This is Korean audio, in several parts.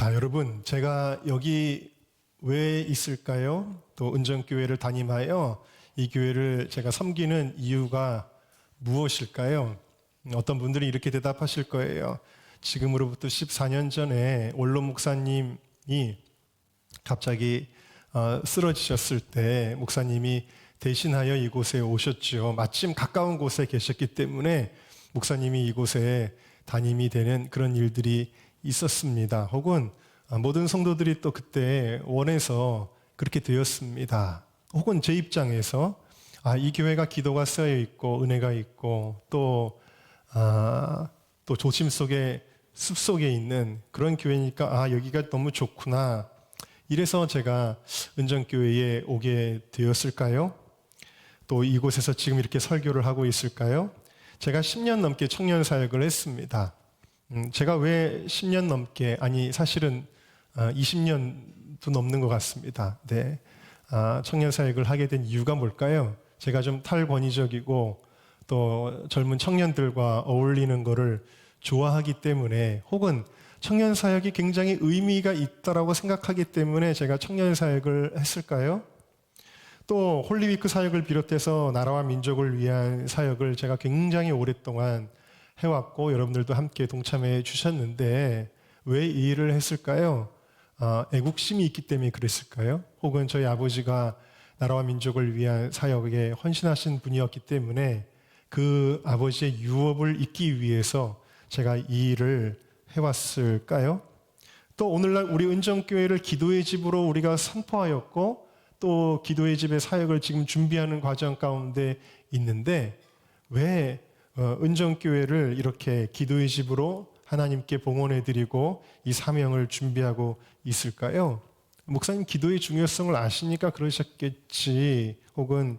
자, 여러분, 제가 여기 왜 있을까요? 또 은정교회를 다ним하여 이 교회를 제가 섬기는 이유가 무엇일까요? 어떤 분들이 이렇게 대답하실 거예요. 지금으로부터 14년 전에 원로 목사님이 갑자기 쓰러지셨을 때 목사님이 대신하여 이곳에 오셨죠. 마침 가까운 곳에 계셨기 때문에 목사님이 이곳에 담임이 되는 그런 일들이 있었습니다. 혹은 모든 성도들이 또 그때 원해서 그렇게 되었습니다. 혹은 제 입장에서 이 교회가 기도가 쌓여 있고 은혜가 있고 또 조심 속에 숲 속에 있는 그런 교회니까 여기가 너무 좋구나. 이래서 제가 은정교회에 오게 되었을까요? 또 이곳에서 지금 이렇게 설교를 하고 있을까요? 제가 10년 넘게 청년 사역을 했습니다. 제가 왜 10년 넘게, 사실은 20년도 넘는 것 같습니다. 네. 청년 사역을 하게 된 이유가 뭘까요? 제가 좀 탈권위적이고 또 젊은 청년들과 어울리는 거를 좋아하기 때문에, 혹은 청년 사역이 굉장히 의미가 있다라고 생각하기 때문에 제가 청년 사역을 했을까요? 또 홀리위크 사역을 비롯해서 나라와 민족을 위한 사역을 제가 굉장히 오랫동안 해왔고 여러분들도 함께 동참해 주셨는데 왜 이 일을 했을까요? 애국심이 있기 때문에 그랬을까요? 혹은 저희 아버지가 나라와 민족을 위한 사역에 헌신하신 분이었기 때문에 그 아버지의 유업을 잇기 위해서 제가 이 일을 해왔을까요? 또 오늘날 우리 은정교회를 기도의 집으로 우리가 선포하였고 또 기도의 집의 사역을 지금 준비하는 과정 가운데 있는데 왜 은정교회를 이렇게 기도의 집으로 하나님께 봉헌해드리고 이 사명을 준비하고 있을까요? 목사님 기도의 중요성을 아시니까 그러셨겠지. 혹은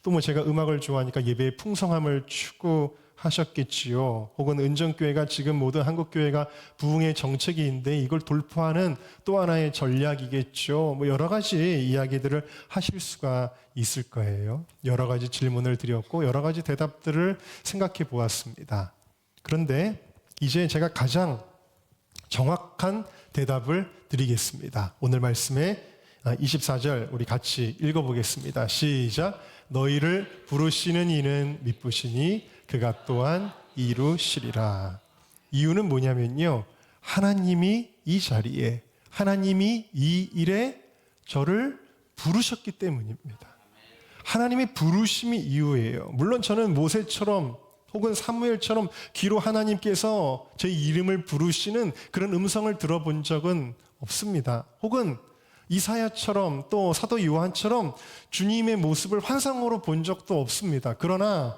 또 제가 음악을 좋아하니까 예배의 풍성함을 추구하셨겠지요. 혹은 은정교회가 지금 모든 한국교회가 부흥의 정책인데 이걸 돌파하는 또 하나의 전략이겠죠. 여러 가지 이야기들을 하실 수가 있을 거예요. 여러 가지 질문을 드렸고 여러 가지 대답들을 생각해 보았습니다. 그런데 이제 제가 가장 정확한 대답을 드리겠습니다. 오늘 말씀의 24절 우리 같이 읽어보겠습니다. 시작. 너희를 부르시는 이는 미쁘시니 그가 또한 이루시리라. 이유는 뭐냐면요. 하나님이 이 자리에, 하나님이 이 일에 저를 부르셨기 때문입니다. 하나님의 부르심이 이유예요. 물론 저는 모세처럼 혹은 사무엘처럼 귀로 하나님께서 제 이름을 부르시는 그런 음성을 들어본 적은 없습니다. 혹은 이사야처럼 또 사도 요한처럼 주님의 모습을 환상으로 본 적도 없습니다. 그러나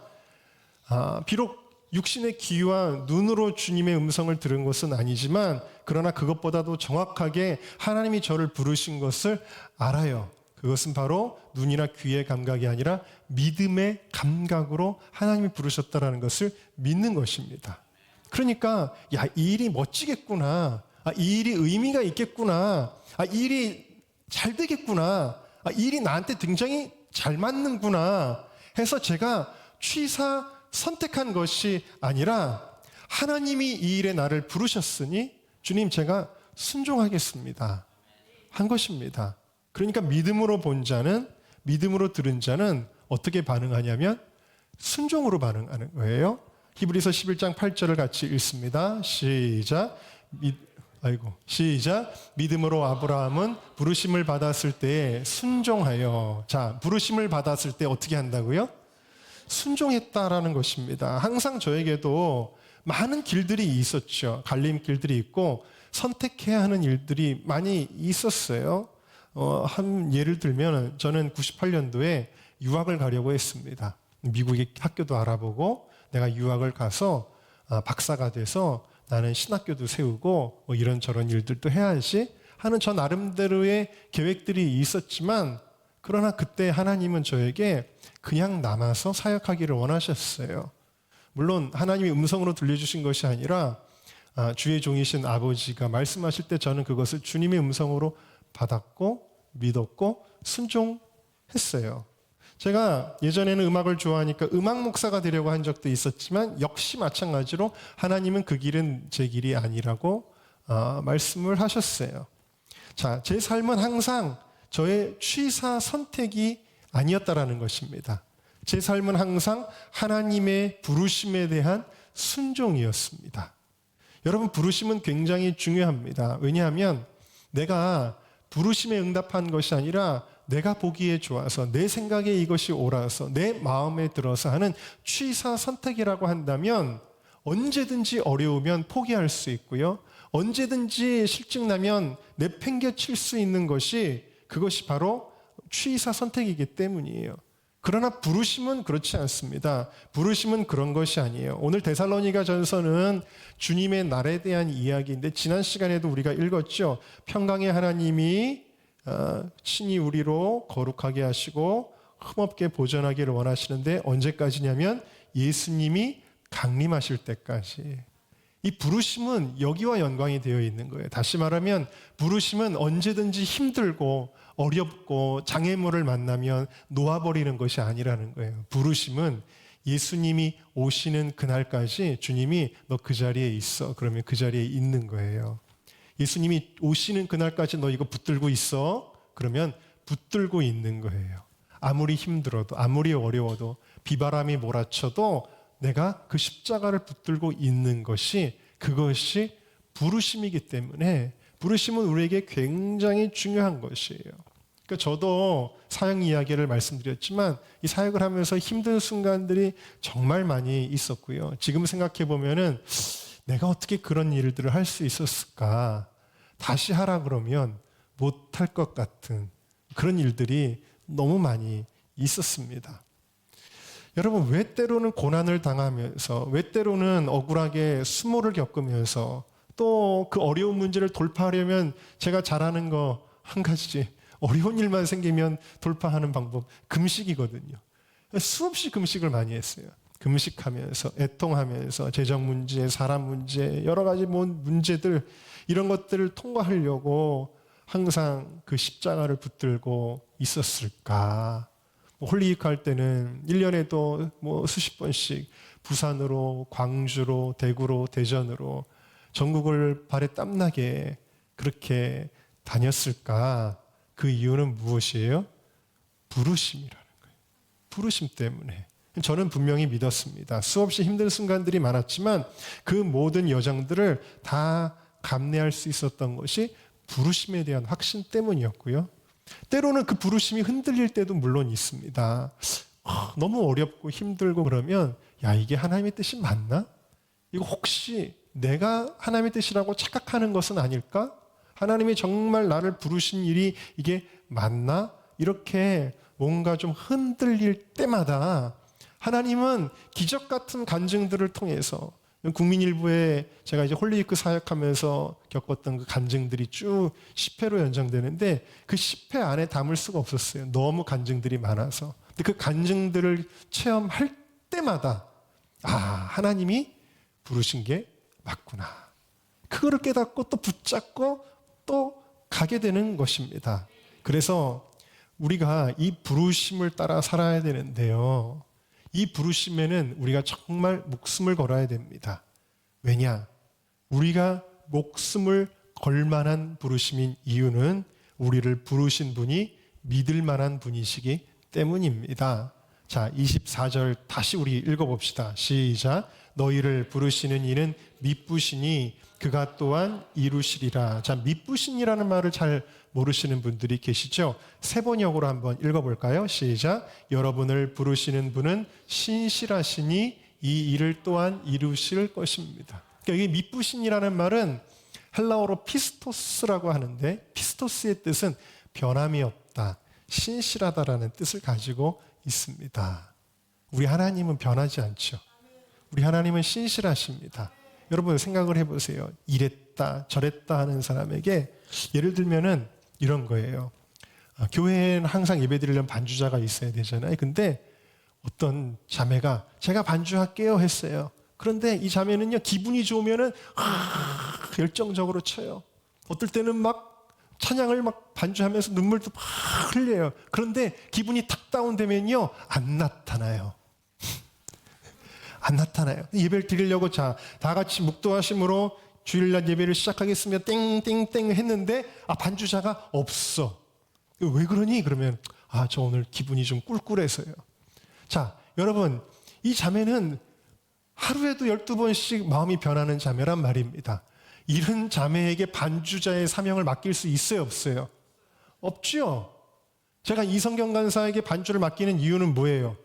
비록 육신의 귀와 눈으로 주님의 음성을 들은 것은 아니지만 그러나 그것보다도 정확하게 하나님이 저를 부르신 것을 알아요. 그것은 바로 눈이나 귀의 감각이 아니라 믿음의 감각으로 하나님이 부르셨다라는 것을 믿는 것입니다. 그러니까 이 일이 멋지겠구나. 이 일이 의미가 있겠구나. 이 일이 잘 되겠구나. 이 일이 나한테 굉장히 잘 맞는구나 해서 제가 취사 선택한 것이 아니라 하나님이 이 일에 나를 부르셨으니 주님 제가 순종하겠습니다 한 것입니다. 그러니까 믿음으로 본 자는, 믿음으로 들은 자는 어떻게 반응하냐면 순종으로 반응하는 거예요. 히브리서 11장 8절을 같이 읽습니다. 시작. 시작. 믿음으로 아브라함은 부르심을 받았을 때에 순종하여. 자, 부르심을 받았을 때 어떻게 한다고요? 순종했다라는 것입니다. 항상 저에게도 많은 길들이 있었죠. 갈림길들이 있고 선택해야 하는 일들이 많이 있었어요. 한 예를 들면 저는 98년도에 유학을 가려고 했습니다. 미국의 학교도 알아보고 내가 유학을 가서 박사가 돼서 나는 신학교도 세우고 이런저런 일들도 해야지 하는 저 나름대로의 계획들이 있었지만 그러나 그때 하나님은 저에게 그냥 남아서 사역하기를 원하셨어요. 물론 하나님이 음성으로 들려주신 것이 아니라 주의 종이신 아버지가 말씀하실 때 저는 그것을 주님의 음성으로 받았고 믿었고 순종했어요. 제가 예전에는 음악을 좋아하니까 음악 목사가 되려고 한 적도 있었지만 역시 마찬가지로 하나님은 그 길은 제 길이 아니라고 말씀을 하셨어요. 자, 제 삶은 항상 저의 취사 선택이 아니었다라는 것입니다. 제 삶은 항상 하나님의 부르심에 대한 순종이었습니다. 여러분, 부르심은 굉장히 중요합니다. 왜냐하면 내가 부르심에 응답한 것이 아니라 내가 보기에 좋아서, 내 생각에 이것이 옳아서, 내 마음에 들어서 하는 취사 선택이라고 한다면 언제든지 어려우면 포기할 수 있고요. 언제든지 실증나면 내팽개칠 수 있는 것이, 그것이 바로 취사 선택이기 때문이에요. 그러나 부르심은 그렇지 않습니다. 부르심은 그런 것이 아니에요. 오늘 데살로니가 전서는 주님의 날에 대한 이야기인데, 지난 시간에도 우리가 읽었죠. 평강의 하나님이 친히 우리로 거룩하게 하시고 흠없게 보존하기를 원하시는데, 언제까지냐면 예수님이 강림하실 때까지. 이 부르심은 여기와 연관이 되어 있는 거예요. 다시 말하면 부르심은 언제든지 힘들고 어렵고 장애물을 만나면 놓아버리는 것이 아니라는 거예요. 부르심은 예수님이 오시는 그날까지 주님이 너 그 자리에 있어. 그러면 그 자리에 있는 거예요. 예수님이 오시는 그날까지 너 이거 붙들고 있어. 그러면 붙들고 있는 거예요. 아무리 힘들어도, 아무리 어려워도, 비바람이 몰아쳐도 내가 그 십자가를 붙들고 있는 것이, 그것이 부르심이기 때문에 부르심은 우리에게 굉장히 중요한 것이에요. 그러니까 저도 사역 이야기를 말씀드렸지만 이 사역을 하면서 힘든 순간들이 정말 많이 있었고요. 지금 생각해 보면은 내가 어떻게 그런 일들을 할 수 있었을까? 다시 하라 그러면 못할 것 같은 그런 일들이 너무 많이 있었습니다. 여러분, 왜 때로는 고난을 당하면서, 왜 때로는 억울하게 수모를 겪으면서, 또 그 어려운 문제를 돌파하려면 제가 잘하는 거 한 가지, 어려운 일만 생기면 돌파하는 방법, 금식이거든요. 수없이 금식을 많이 했어요. 금식하면서, 애통하면서, 재정 문제, 사람 문제, 여러 가지 문제들, 이런 것들을 통과하려고 항상 그 십자가를 붙들고 있었을까? 홀리익 할 때는 1년에도 수십 번씩 부산으로, 광주로, 대구로, 대전으로 전국을 발에 땀나게 그렇게 다녔을까? 그 이유는 무엇이에요? 부르심이라는 거예요. 부르심 때문에. 저는 분명히 믿었습니다. 수없이 힘든 순간들이 많았지만 그 모든 여정들을 다 감내할 수 있었던 것이 부르심에 대한 확신 때문이었고요. 때로는 그 부르심이 흔들릴 때도 물론 있습니다. 너무 어렵고 힘들고 그러면, 야, 이게 하나님의 뜻이 맞나? 이거 혹시 내가 하나님의 뜻이라고 착각하는 것은 아닐까? 하나님이 정말 나를 부르신 일이 이게 맞나? 이렇게 뭔가 좀 흔들릴 때마다 하나님은 기적 같은 간증들을 통해서, 국민일보에 제가 이제 홀리위크 사역하면서 겪었던 그 간증들이 쭉 10회로 연장되는데 그 10회 안에 담을 수가 없었어요. 너무 간증들이 많아서. 근데 그 간증들을 체험할 때마다, 하나님이 부르신 게 맞구나. 그거를 깨닫고 또 붙잡고 또 가게 되는 것입니다. 그래서 우리가 이 부르심을 따라 살아야 되는데요. 이 부르심에는 우리가 정말 목숨을 걸어야 됩니다. 왜냐? 우리가 목숨을 걸 만한 부르심인 이유는 우리를 부르신 분이 믿을 만한 분이시기 때문입니다. 자, 24절 다시 우리 읽어봅시다. 시작. 너희를 부르시는 이는 미쁘시니 그가 또한 이루시리라. 자, 미쁘신이라는 말을 잘 모르시는 분들이 계시죠? 세번역으로 한번 읽어볼까요? 시작. 여러분을 부르시는 분은 신실하시니 이 일을 또한 이루실 것입니다. 그러니까 이 미쁘신이라는 말은 헬라어로 피스토스라고 하는데, 피스토스의 뜻은 변함이 없다, 신실하다라는 뜻을 가지고 있습니다. 우리 하나님은 변하지 않죠. 우리 하나님은 신실하십니다. 여러분 생각을 해보세요. 이랬다 저랬다 하는 사람에게 예를 들면은 이런 거예요. 교회에는 항상 예배드리려면 반주자가 있어야 되잖아요. 근데 어떤 자매가 제가 반주할게요 했어요. 그런데 이 자매는요, 기분이 좋으면은 열정적으로 쳐요. 어떨 때는 막 찬양을 막 반주하면서 눈물도 막 흘려요. 그런데 기분이 탁 다운되면요, 안 나타나요. 안 나타나요. 예배를 드리려고 다 같이 묵도하심으로 주일날 예배를 시작하겠으면 땡땡땡 했는데 반주자가 없어. 왜 그러니? 그러면 저 오늘 기분이 좀 꿀꿀해서요. 자, 여러분, 이 자매는 하루에도 12번씩 마음이 변하는 자매란 말입니다. 이런 자매에게 반주자의 사명을 맡길 수 있어요, 없어요? 없죠. 제가 이성경 간사에게 반주를 맡기는 이유는 뭐예요?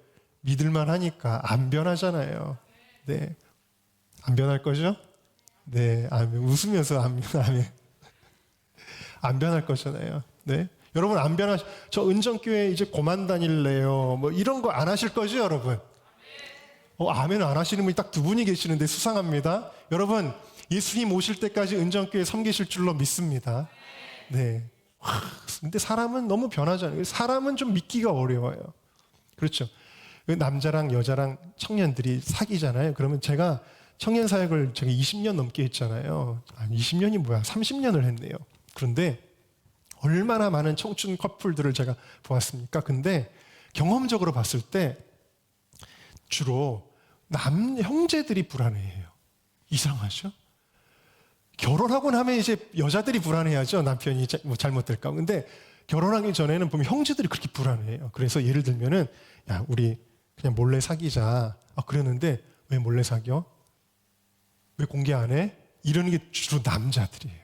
믿을만 하니까. 안 변하잖아요. 네. 안 변할 거죠? 네. 아멘. 웃으면서 아멘. 안 변할 거잖아요. 네. 여러분 저 은정교회 이제 고만 다닐래요. 뭐 이런 거 안 하실 거죠, 여러분? 아멘 안 하시는 분이 딱 두 분이 계시는데 수상합니다. 여러분, 예수님 오실 때까지 은정교회 섬기실 줄로 믿습니다. 네. 근데 사람은 너무 변하잖아요. 사람은 좀 믿기가 어려워요. 그렇죠. 남자랑 여자랑 청년들이 사귀잖아요. 그러면 제가 청년 사역을 제가 20년 넘게 했잖아요. 20년이 뭐야? 30년을 했네요. 그런데 얼마나 많은 청춘 커플들을 제가 보았습니까? 근데 경험적으로 봤을 때 주로 형제들이 불안해해요. 이상하죠? 결혼하고 나면 이제 여자들이 불안해하죠. 남편이 뭐 잘못될까. 근데 결혼하기 전에는 보면 형제들이 그렇게 불안해해요. 그래서 예를 들면은 야, 우리 그냥 몰래 사귀자. 그랬는데 왜 몰래 사겨? 왜 공개 안 해? 이러는 게 주로 남자들이에요.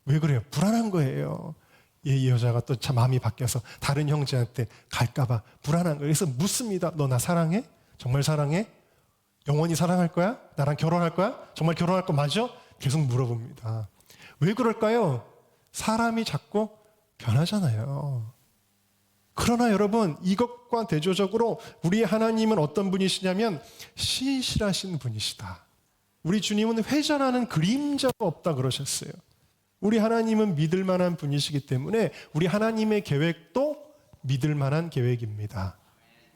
왜 그래요? 불안한 거예요. 이 여자가 또 참 마음이 바뀌어서 다른 형제한테 갈까봐 불안한 거예요. 그래서 묻습니다. 너 나 사랑해? 정말 사랑해? 영원히 사랑할 거야? 나랑 결혼할 거야? 정말 결혼할 거 맞아? 계속 물어봅니다. 왜 그럴까요? 사람이 자꾸 변하잖아요. 그러나 여러분, 이것과 대조적으로 우리 하나님은 어떤 분이시냐면 신실하신 분이시다. 우리 주님은 회전하는 그림자가 없다 그러셨어요. 우리 하나님은 믿을 만한 분이시기 때문에 우리 하나님의 계획도 믿을 만한 계획입니다.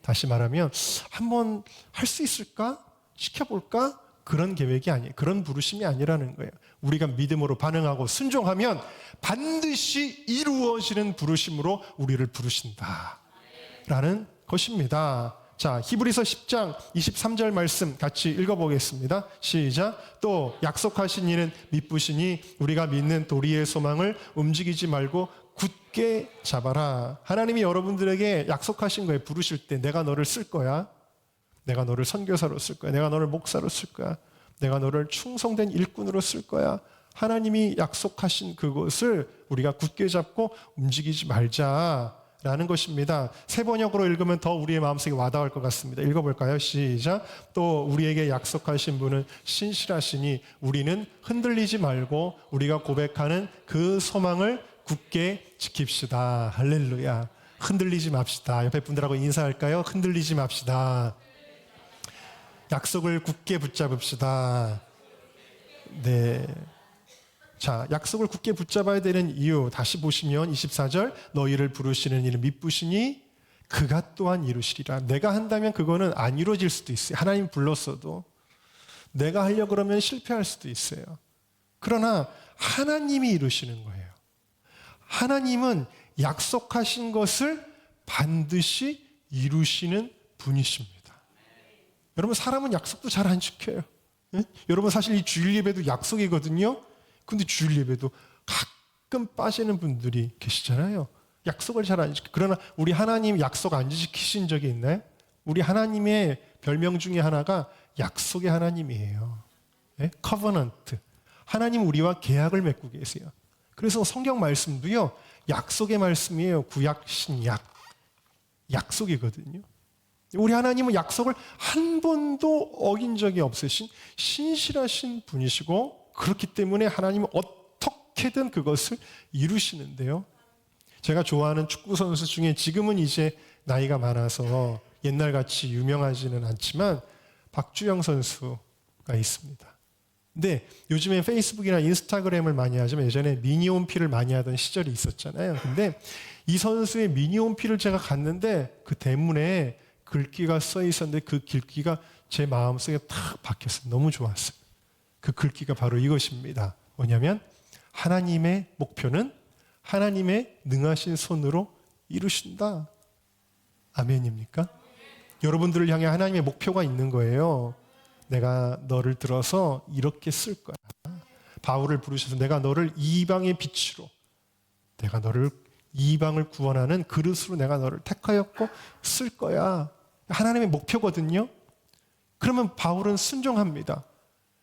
다시 말하면 한번 할 수 있을까? 시켜볼까? 그런 계획이 아니에요. 그런 부르심이 아니라는 거예요. 우리가 믿음으로 반응하고 순종하면 반드시 이루어지는 부르심으로 우리를 부르신다 라는 것입니다. 자, 히브리서 10장 23절 말씀 같이 읽어보겠습니다. 시작. 또 약속하신 이는 미쁘시니 우리가 믿는 도리의 소망을 움직이지 말고 굳게 잡아라. 하나님이 여러분들에게 약속하신 거예요. 부르실 때 내가 너를 쓸 거야. 내가 너를 선교사로 쓸 거야. 내가 너를 목사로 쓸 거야. 내가 너를 충성된 일꾼으로 쓸 거야. 하나님이 약속하신 그것을 우리가 굳게 잡고 움직이지 말자라는 것입니다. 새 번역으로 읽으면 더 우리의 마음속에 와닿을 것 같습니다. 읽어볼까요? 시작. 또 우리에게 약속하신 분은 신실하시니 우리는 흔들리지 말고 우리가 고백하는 그 소망을 굳게 지킵시다. 할렐루야. 흔들리지 맙시다. 옆에 분들하고 인사할까요? 흔들리지 맙시다. 약속을 굳게 붙잡읍시다. 네. 자, 약속을 굳게 붙잡아야 되는 이유 다시 보시면 24절 너희를 부르시는 이는 미쁘시니 그가 또한 이루시리라. 내가 한다면 그거는 안 이루어질 수도 있어요. 하나님 불렀어도 내가 하려고 그러면 실패할 수도 있어요. 그러나 하나님이 이루시는 거예요. 하나님은 약속하신 것을 반드시 이루시는 분이십니다. 여러분, 사람은 약속도 잘 안 지켜요. 예? 여러분, 사실 이 주일 예배도 약속이거든요. 근데 주일 예배도 가끔 빠지는 분들이 계시잖아요. 약속을 잘 안 지켜요. 그러나 우리 하나님 약속 안 지키신 적이 있나요? 우리 하나님의 별명 중에 하나가 약속의 하나님이에요. 예? 커버넌트. 하나님 우리와 계약을 맺고 계세요. 그래서 성경 말씀도요, 약속의 말씀이에요. 구약, 신약. 약속이거든요. 우리 하나님은 약속을 한 번도 어긴 적이 없으신 신실하신 분이시고 그렇기 때문에 하나님은 어떻게든 그것을 이루시는데요. 제가 좋아하는 축구 선수 중에 지금은 이제 나이가 많아서 옛날같이 유명하지는 않지만 박주영 선수가 있습니다. 근데 요즘에 페이스북이나 인스타그램을 많이 하지만 예전에 미니홈피를 많이 하던 시절이 있었잖아요. 근데 이 선수의 미니홈피를 제가 갔는데 그 대문에 글귀가 써 있었는데 그 글귀가 제 마음속에 탁 박혔어요. 너무 좋았어요. 그 글귀가 바로 이것입니다. 뭐냐면 하나님의 목표는 하나님의 능하신 손으로 이루신다. 아멘입니까? 여러분들을 향해 하나님의 목표가 있는 거예요. 내가 너를 들어서 이렇게 쓸 거야. 바울을 부르셔서 내가 너를 이방의 빛으로, 내가 너를 이방을 구원하는 그릇으로 내가 너를 택하였고 쓸 거야. 하나님의 목표거든요. 그러면 바울은 순종합니다.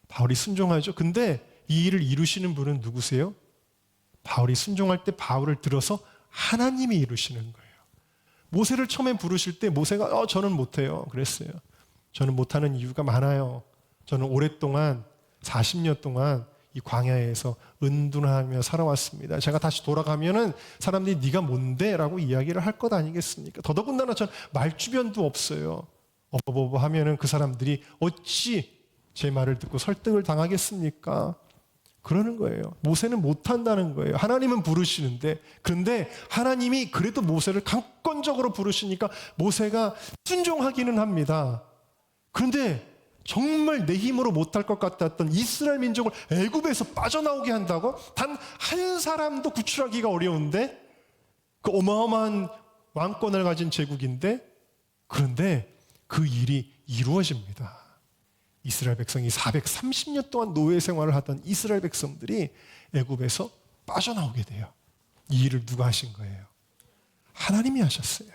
바울이 순종하죠. 근데 이 일을 이루시는 분은 누구세요? 바울이 순종할 때 바울을 들어서 하나님이 이루시는 거예요. 모세를 처음에 부르실 때 모세가 저는 못해요 그랬어요. 저는 못하는 이유가 많아요. 저는 오랫동안 40년 동안 이 광야에서 은둔하며 살아왔습니다. 제가 다시 돌아가면은 사람들이 네가 뭔데? 라고 이야기를 할 것 아니겠습니까? 더더군다나 전 말주변도 없어요. 어버버버 하면은 그 사람들이 어찌 제 말을 듣고 설득을 당하겠습니까? 그러는 거예요. 모세는 못한다는 거예요. 하나님은 부르시는데, 그런데 하나님이 그래도 모세를 강권적으로 부르시니까 모세가 순종하기는 합니다. 그런데 정말 내 힘으로 못할 것 같았던 이스라엘 민족을 애굽에서 빠져나오게 한다고? 단 한 사람도 구출하기가 어려운데, 그 어마어마한 왕권을 가진 제국인데, 그런데 그 일이 이루어집니다. 이스라엘 백성이 430년 동안 노예 생활을 하던 이스라엘 백성들이 애굽에서 빠져나오게 돼요. 이 일을 누가 하신 거예요? 하나님이 하셨어요.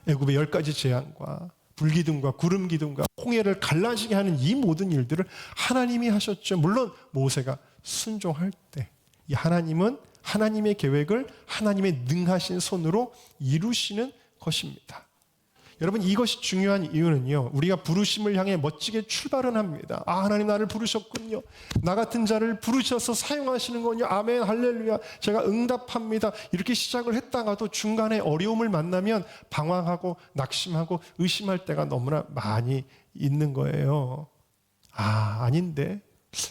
애굽의 10가지 재앙과 불기둥과 구름기둥과 홍해를 갈라지게 하는 이 모든 일들을 하나님이 하셨죠. 물론 모세가 순종할 때 이 하나님은 하나님의 계획을 하나님의 능하신 손으로 이루시는 것입니다. 여러분, 이것이 중요한 이유는요, 우리가 부르심을 향해 멋지게 출발은 합니다. 하나님 나를 부르셨군요. 나 같은 자를 부르셔서 사용하시는군요. 아멘, 할렐루야. 제가 응답합니다. 이렇게 시작을 했다가도 중간에 어려움을 만나면 방황하고 낙심하고 의심할 때가 너무나 많이 있는 거예요. 아닌데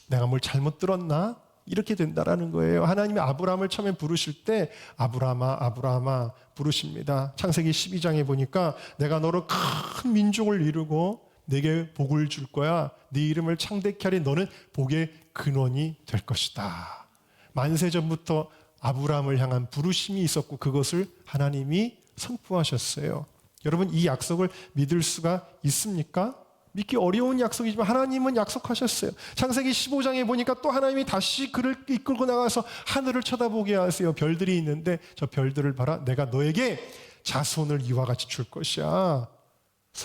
내가 뭘 잘못 들었나? 이렇게 된다라는 거예요. 하나님이 아브라함을 처음에 부르실 때 아브라함아 아브라함아 부르십니다. 창세기 12장에 보니까 내가 너로 큰 민족을 이루고 내게 복을 줄 거야. 네 이름을 창대케 하리. 너는 복의 근원이 될 것이다. 만세전부터 아브라함을 향한 부르심이 있었고 그것을 하나님이 선포하셨어요. 여러분, 이 약속을 믿을 수가 있습니까? 믿기 어려운 약속이지만 하나님은 약속하셨어요. 창세기 15장에 보니까 또 하나님이 다시 그를 이끌고 나가서 하늘을 쳐다보게 하세요. 별들이 있는데 저 별들을 봐라. 내가 너에게 자손을 이와 같이 줄 것이야.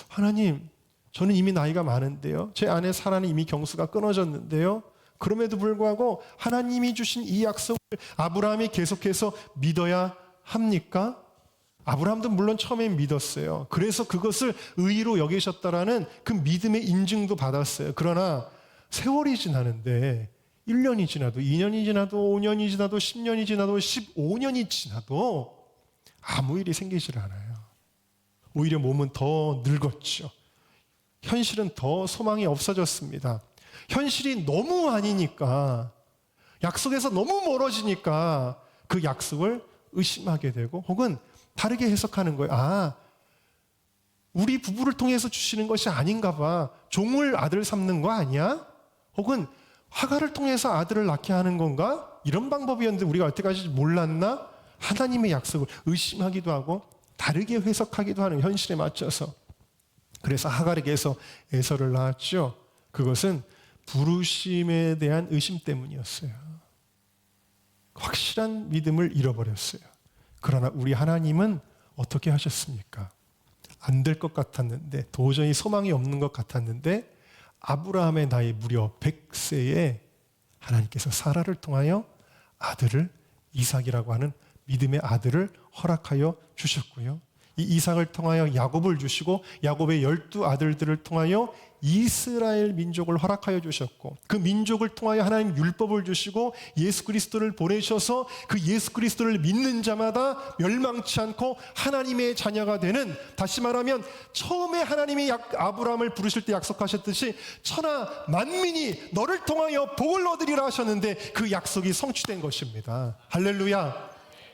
하나님, 저는 이미 나이가 많은데요. 제 아내 사라는 이미 경수가 끊어졌는데요. 그럼에도 불구하고 하나님이 주신 이 약속을 아브라함이 계속해서 믿어야 합니까? 아브라함도 물론 처음엔 믿었어요. 그래서 그것을 의로 여기셨다라는 그 믿음의 인증도 받았어요. 그러나 세월이 지나는데 1년이 지나도 2년이 지나도 5년이 지나도 10년이 지나도 15년이 지나도 아무 일이 생기질 않아요. 오히려 몸은 더 늙었죠. 현실은 더 소망이 없어졌습니다. 현실이 너무 아니니까, 약속에서 너무 멀어지니까 그 약속을 의심하게 되고 혹은 다르게 해석하는 거예요. 우리 부부를 통해서 주시는 것이 아닌가 봐. 종을 아들 삼는 거 아니야? 혹은 하가를 통해서 아들을 낳게 하는 건가? 이런 방법이었는데 우리가 여태까지 몰랐나? 하나님의 약속을 의심하기도 하고 다르게 해석하기도 하는 현실에 맞춰서. 그래서 하갈에게서 에서를 낳았죠. 그것은 부르심에 대한 의심 때문이었어요. 확실한 믿음을 잃어버렸어요. 그러나 우리 하나님은 어떻게 하셨습니까? 안 될 것 같았는데, 도저히 소망이 없는 것 같았는데 아브라함의 나이 무려 100세에 하나님께서 사라를 통하여 아들을, 이삭이라고 하는 믿음의 아들을 허락하여 주셨고요. 이 이삭을 통하여 야곱을 주시고 야곱의 12아들들을 통하여 이스라엘 민족을 허락하여 주셨고, 그 민족을 통하여 하나님 율법을 주시고 예수 그리스도를 보내셔서 그 예수 그리스도를 믿는 자마다 멸망치 않고 하나님의 자녀가 되는, 다시 말하면 처음에 하나님이 아브라함을 부르실 때 약속하셨듯이 천하 만민이 너를 통하여 복을 얻으리라 하셨는데 그 약속이 성취된 것입니다. 할렐루야.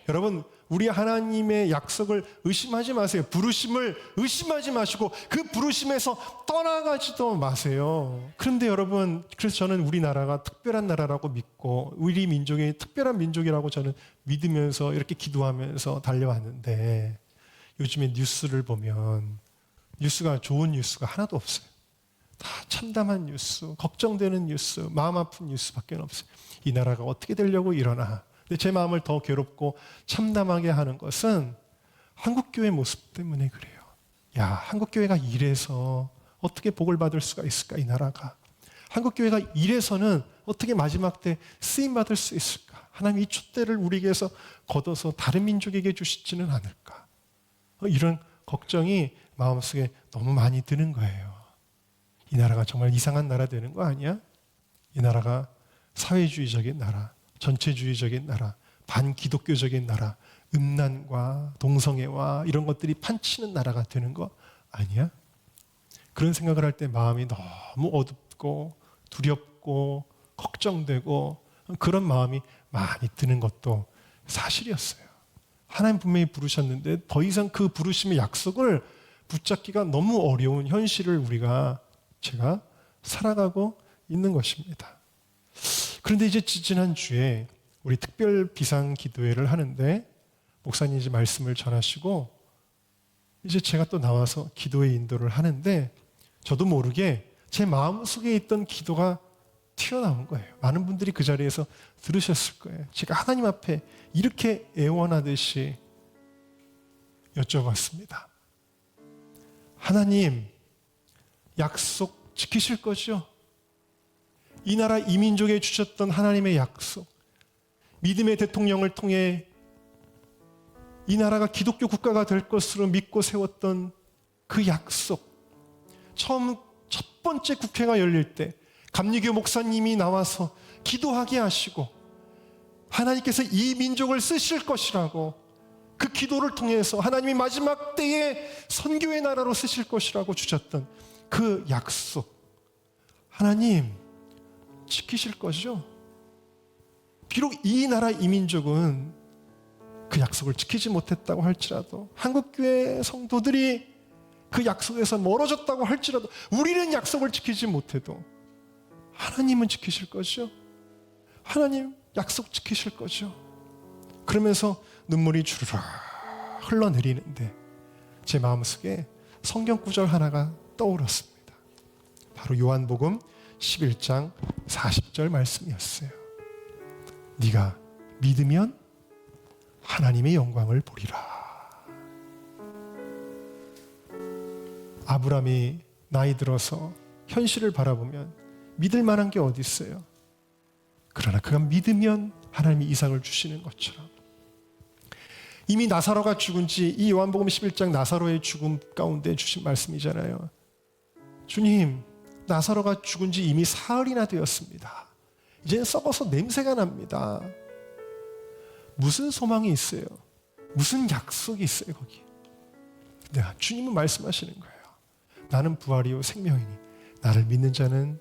여러분, 우리 하나님의 약속을 의심하지 마세요. 부르심을 의심하지 마시고 그 부르심에서 떠나가지도 마세요. 그런데 여러분, 그래서 저는 우리나라가 특별한 나라라고 믿고 우리 민족이 특별한 민족이라고 저는 믿으면서 이렇게 기도하면서 달려왔는데, 요즘에 뉴스를 보면 뉴스가 좋은 뉴스가 하나도 없어요. 다 참담한 뉴스, 걱정되는 뉴스, 마음 아픈 뉴스밖에 없어요. 이 나라가 어떻게 되려고 이러나. 근데 제 마음을 더 괴롭고 참담하게 하는 것은 한국교회 모습 때문에 그래요. 야, 한국교회가 이래서 어떻게 복을 받을 수가 있을까, 이 나라가. 한국교회가 이래서는 어떻게 마지막 때 쓰임받을 수 있을까. 하나님 이 촛대를 우리에게서 걷어서 다른 민족에게 주시지는 않을까. 이런 걱정이 마음속에 너무 많이 드는 거예요. 이 나라가 정말 이상한 나라 되는 거 아니야? 이 나라가 사회주의적인 나라, 전체주의적인 나라, 반기독교적인 나라, 음란과 동성애와 이런 것들이 판치는 나라가 되는 거 아니야? 그런 생각을 할 때 마음이 너무 어둡고 두렵고 걱정되고 그런 마음이 많이 드는 것도 사실이었어요. 하나님 분명히 부르셨는데 더 이상 그 부르심의 약속을 붙잡기가 너무 어려운 현실을 제가 살아가고 있는 것입니다. 그런데 이제 지난주에 우리 특별 비상 기도회를 하는데 목사님이 이제 말씀을 전하시고 이제 제가 또 나와서 기도의 인도를 하는데 저도 모르게 제 마음속에 있던 기도가 튀어나온 거예요. 많은 분들이 그 자리에서 들으셨을 거예요. 제가 하나님 앞에 이렇게 애원하듯이 여쭤봤습니다. 하나님, 약속 지키실 거죠? 이 나라 이민족에 주셨던 하나님의 약속, 믿음의 대통령을 통해 이 나라가 기독교 국가가 될 것으로 믿고 세웠던 그 약속, 첫 번째 국회가 열릴 때 감리교 목사님이 나와서 기도하게 하시고 하나님께서 이 민족을 쓰실 것이라고, 그 기도를 통해서 하나님이 마지막 때에 선교의 나라로 쓰실 것이라고 주셨던 그 약속, 하나님 지키실 거죠? 비록 이 나라 이 민족은 그 약속을 지키지 못했다고 할지라도, 한국교회 성도들이 그 약속에서 멀어졌다고 할지라도, 우리는 약속을 지키지 못해도 하나님은 지키실 거죠? 하나님 약속 지키실 거죠? 그러면서 눈물이 주르륵 흘러내리는데 제 마음속에 성경 구절 하나가 떠올랐습니다. 바로 요한복음 11장 40절 말씀이었어요. 네가 믿으면 하나님의 영광을 보리라. 아브라함이 나이 들어서 현실을 바라보면 믿을 만한 게 어디 있어요? 그러나 그가 믿으면 하나님이 이삭을 주시는 것처럼, 이미 나사로가 죽은 지, 이 요한복음 11장 나사로의 죽음 가운데 주신 말씀이잖아요. 주님, 나사로가 죽은 지 이미 사흘이나 되었습니다. 이제는 썩어서 냄새가 납니다. 무슨 소망이 있어요? 무슨 약속이 있어요 거기? 네, 주님은 말씀하시는 거예요. 나는 부활이요 생명이니 나를 믿는 자는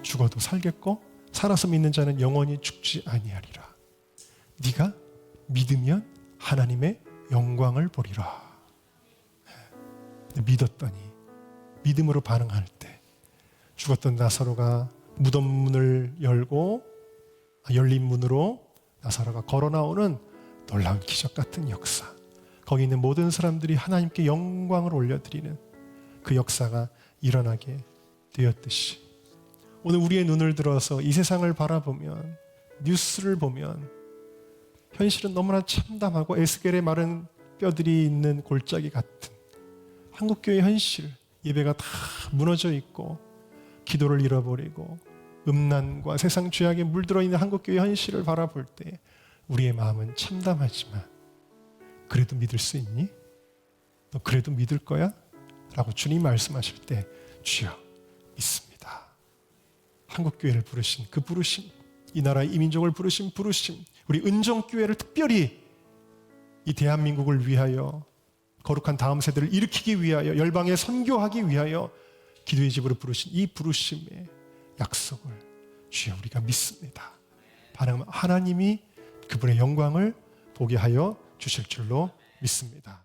죽어도 살겠고 살아서 믿는 자는 영원히 죽지 아니하리라. 네가 믿으면 하나님의 영광을 보리라. 믿었더니, 믿음으로 반응할 때 죽었던 나사로가 무덤 문을 열고 열린 문으로 나사로가 걸어 나오는 놀라운 기적 같은 역사, 거기 있는 모든 사람들이 하나님께 영광을 올려드리는 그 역사가 일어나게 되었듯이, 오늘 우리의 눈을 들어서 이 세상을 바라보면, 뉴스를 보면 현실은 너무나 참담하고 에스겔의 마른 뼈들이 있는 골짜기 같은 한국교회 현실, 예배가 다 무너져 있고 기도를 잃어버리고 음란과 세상 죄악에 물들어 있는 한국교회 현실을 바라볼 때 우리의 마음은 참담하지만, 그래도 믿을 수 있니? 너 그래도 믿을 거야? 라고 주님 말씀하실 때 주여 믿습니다. 한국교회를 부르신 그 부르심, 이 나라 이민족을 부르신 부르심, 우리 은정교회를 특별히 이 대한민국을 위하여, 거룩한 다음 세대를 일으키기 위하여, 열방에 선교하기 위하여 기도의 집으로 부르신 이 부르심의 약속을 주여 우리가 믿습니다. 반응하면 하나님이 그분의 영광을 보게 하여 주실 줄로 믿습니다.